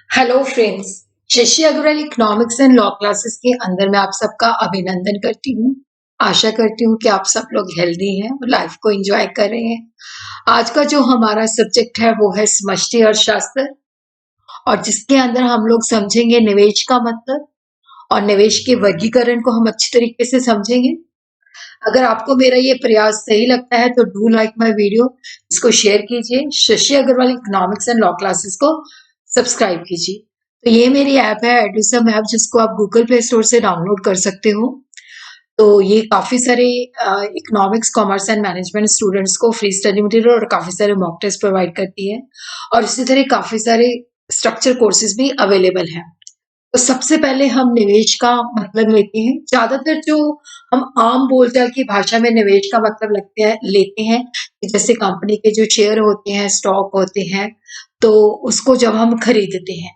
Hello friends. Shashi Agarwal economics and law classes के अंदर मैं आप सबका अभिनंदन करती हूँ। आशा करती हूँ कि आप सब लोग हेल्दी हैं और लाइफ को एंजॉय कर रहे हैं। आज का जो हमारा सब्जेक्ट है वो है समष्टि अर्थशास्त्र, और जिसके अंदर हम लोग समझेंगे निवेश का मतलब और निवेश के वर्गीकरण को हम अच्छी तरीके से समझेंगे। अगर आपको मेरा ये प्रयास सही लगता है तो डू लाइक माय वीडियो, इसको शेयर कीजिए। Shashi Agarwal economics and law classes को सब्सक्राइब कीजिए। तो ये मेरी ऐप है एडुसम ऐप, जिसको आप गूगल प्ले स्टोर से डाउनलोड कर सकते हो। तो ये काफी सारे economics, commerce and management students को फ्री स्टडी मटेरियल और काफी सारे मॉक टेस्ट प्रोवाइड करती है, और इसी तरह काफी सारे स्ट्रक्चर कोर्सेज भी अवेलेबल हैं। तो सबसे पहले हम निवेश का मतलब लेते हैं। ज्यादातर जो हम आम बोलचाल की भाषा में निवेश का मतलब लेते हैं कि जैसे कंपनी के जो शेयर होते हैं, स्टॉक होते हैं, तो उसको जब हम खरीदते हैं।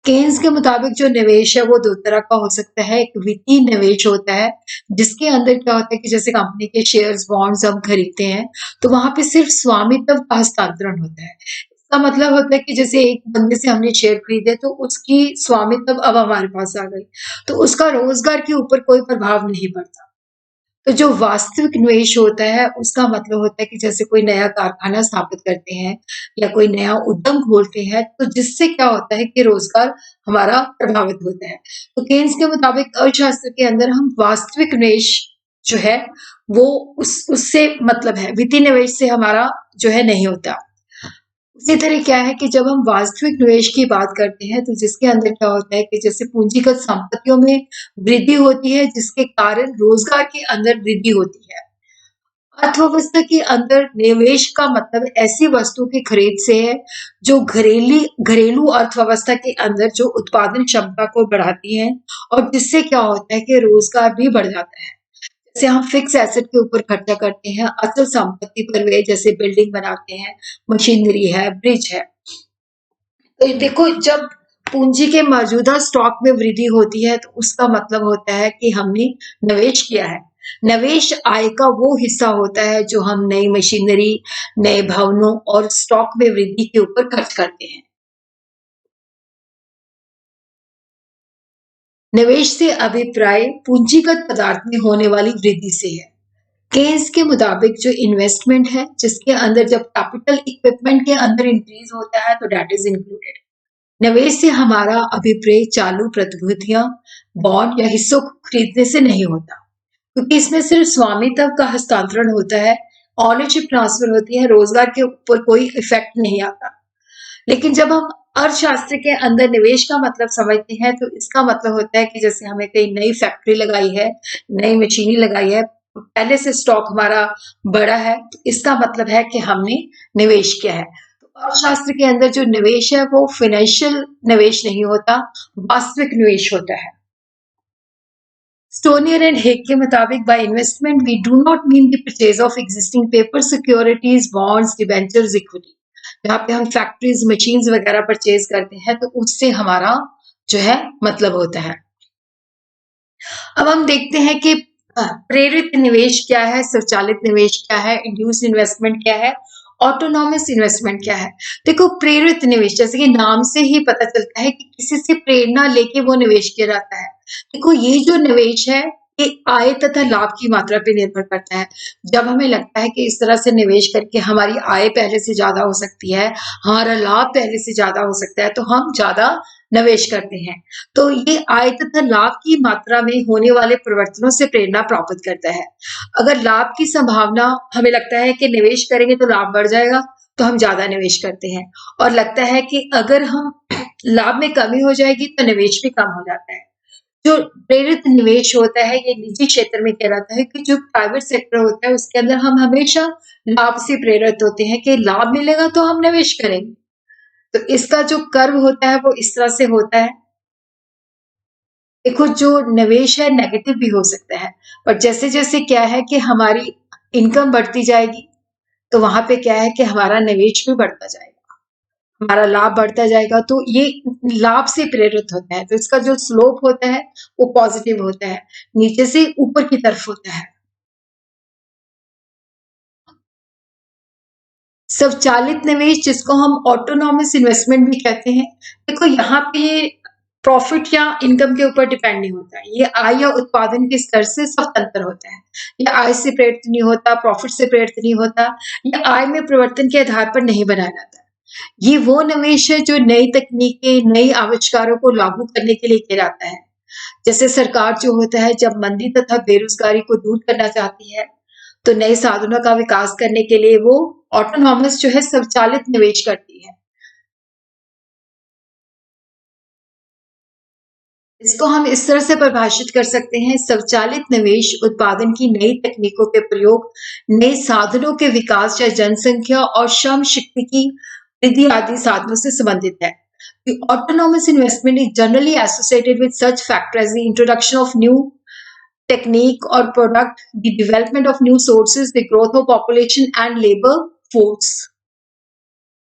केन्स के मुताबिक जो निवेश है वो दो तरह का हो सकता है। एक वित्तीय निवेश होता है, जिसके अंदर क्या होता है कि जैसे कंपनी के शेयर्स, बॉन्ड्स हम खरीदते हैं, तो वहां पे सिर्फ स्वामित्व का हस्तांतरण होता है। इसका मतलब होता है कि जैसे एक बंदे से हमने शेयर खरीदे तो उसकी स्वामित्व अब हमारे पास आ गई, तो उसका रोजगार के ऊपर कोई प्रभाव नहीं पड़ता। तो जो वास्तविक निवेश होता है उसका मतलब होता है कि जैसे कोई नया कारखाना स्थापित करते हैं या कोई नया उद्यम खोलते हैं, तो जिससे क्या होता है कि रोजगार हमारा प्रभावित होता है। तो केन्स के मुताबिक अर्थशास्त्र के अंदर हम वास्तविक निवेश जो है वो उससे मतलब है, वित्तीय निवेश से हमारा जो है नहीं होता। उसी तरह क्या है कि जब हम वास्तविक निवेश की बात करते हैं, तो जिसके अंदर क्या होता है कि जैसे पूंजीगत संपत्तियों में वृद्धि होती है, जिसके कारण रोजगार के अंदर वृद्धि होती है। अर्थव्यवस्था के अंदर निवेश का मतलब ऐसी वस्तु की खरीद से है जो घरेलू अर्थव्यवस्था के अंदर जो उत्पादन क्षमता को बढ़ाती है, और जिससे क्या होता है कि रोजगार भी बढ़ जाता है। जैसे हम फिक्स एसेट के ऊपर खर्चा करते हैं, अचल संपत्ति पर वे जैसे बिल्डिंग बनाते हैं, मशीनरी है, ब्रिज है। तो ये देखो, जब पूंजी के मौजूदा स्टॉक में वृद्धि होती है तो उसका मतलब होता है कि हमने निवेश किया है। निवेश आय का वो हिस्सा होता है जो हम नई मशीनरी, नए भवनों और स्टॉक में वृद्धि के ऊपर खर्च करते हैं। निवेश से अभिप्राय पूंजीगत पदार्थ में होने वाली वृद्धि से है। केन्स के मुताबिक जो इन्वेस्टमेंट है, जिसके अंदर जब कैपिटल इक्विपमेंट के अंदर इंक्रीज होता है तो दैट इज इंक्लूडेड। निवेश से हमारा अभिप्राय चालू प्रतिभूतियां, बॉन्ड या हिस्सों को खरीदने से नहीं होता, क्योंकि इसमें सिर्फ स्वामित्व का हस्तांतरण होता है, ऑनरशिप ट्रांसफर होती है, रोजगार के ऊपर कोई इफेक्ट नहीं आता। लेकिन जब हम अर्थशास्त्र के अंदर निवेश का मतलब समझते हैं तो इसका मतलब होता है कि जैसे हमें कई नई फैक्ट्री लगाई है, नई मशीनरी लगाई है, पहले से स्टॉक हमारा बड़ा है, तो इसका मतलब है कि हमने निवेश किया है। तो अर्थशास्त्र के अंदर जो निवेश है वो फाइनेंशियल निवेश नहीं होता, वास्तविक निवेश होता है। स्टोनियर एंड हेग के मुताबिक by investment we do not mean the purchase of existing paper securities, bonds, debentures, equity. जहाँ पे हम फैक्ट्रीज, मशीन्स वगैरह परचेज करते हैं तो उससे हमारा जो है मतलब होता है। अब हम देखते हैं कि प्रेरित निवेश क्या है, स्वचालित निवेश क्या है, इंड्यूस इन्वेस्टमेंट क्या है, ऑटोनॉमस इन्वेस्टमेंट क्या है। देखो, प्रेरित निवेश जैसे कि नाम से ही पता चलता है कि किसी से प्रेरणा लेके वो निवेश किया जाता है। देखो, ये जो निवेश है ये आय तथा लाभ की मात्रा पे निर्भर करता है। जब हमें लगता है कि इस तरह से निवेश करके हमारी आय पहले से ज्यादा हो सकती है, हमारा लाभ पहले से ज्यादा हो सकता है, तो हम ज्यादा निवेश करते हैं। तो ये आय तथा लाभ की मात्रा में होने वाले परिवर्तनों से प्रेरणा प्राप्त करता है। अगर लाभ की संभावना, हमें लगता है कि निवेश करेंगे तो लाभ बढ़ जाएगा, तो हम ज्यादा निवेश करते हैं। और लगता है कि अगर हम लाभ में कमी हो जाएगी तो निवेश भी कम हो जाता है। जो प्रेरित निवेश होता है ये निजी क्षेत्र में कहलाता है, कि जो प्राइवेट सेक्टर होता है उसके अंदर हम हमेशा लाभ से प्रेरित होते हैं कि लाभ मिलेगा तो हम निवेश करेंगे। तो इसका जो कर्व होता है वो इस तरह से होता है। देखो, जो निवेश है नेगेटिव भी हो सकता है, पर जैसे जैसे क्या है कि हमारी इनकम बढ़ती जाएगी, तो वहां पे क्या है कि हमारा निवेश भी बढ़ता जाएगा, हमारा लाभ बढ़ता जाएगा, तो ये लाभ से प्रेरित होता है। तो इसका जो स्लोप होता है वो पॉजिटिव होता है, नीचे से ऊपर की तरफ होता है। स्वचालित निवेश जिसको हम ऑटोनॉमस इन्वेस्टमेंट भी कहते हैं। देखो यहाँ पे ये प्रॉफिट या इनकम के ऊपर डिपेंड नहीं होता है, ये आय या उत्पादन के स्तर से स्वतंत्र होता है। ये आय से प्रेरित नहीं होता, प्रॉफिट से प्रेरित नहीं होता, ये आय में परिवर्तन के आधार पर नहीं बनाया जाता। ये वो निवेश है जो नई तकनीकें, नई आविष्कारों को लागू करने के लिए किया जाता है। जैसे सरकार जो होता है जब मंदी तथा बेरोजगारी को दूर करना चाहती है, तो नए साधनों का विकास करने के लिए वो ऑटोनॉमस जो है स्वचालित निवेश करती है। इसको हम इस तरह से परिभाषित कर सकते हैं, स्वचालित निवेश उत्पादन की नई तकनीकों के प्रयोग, नए साधनों के विकास या जनसंख्या और श्रम शक्ति की वृद्धि आदि साधनों से संबंधित है। The autonomous investment is generally associated with such factors as the introduction of new technique or product, the development of new sources, the growth of population and labor force.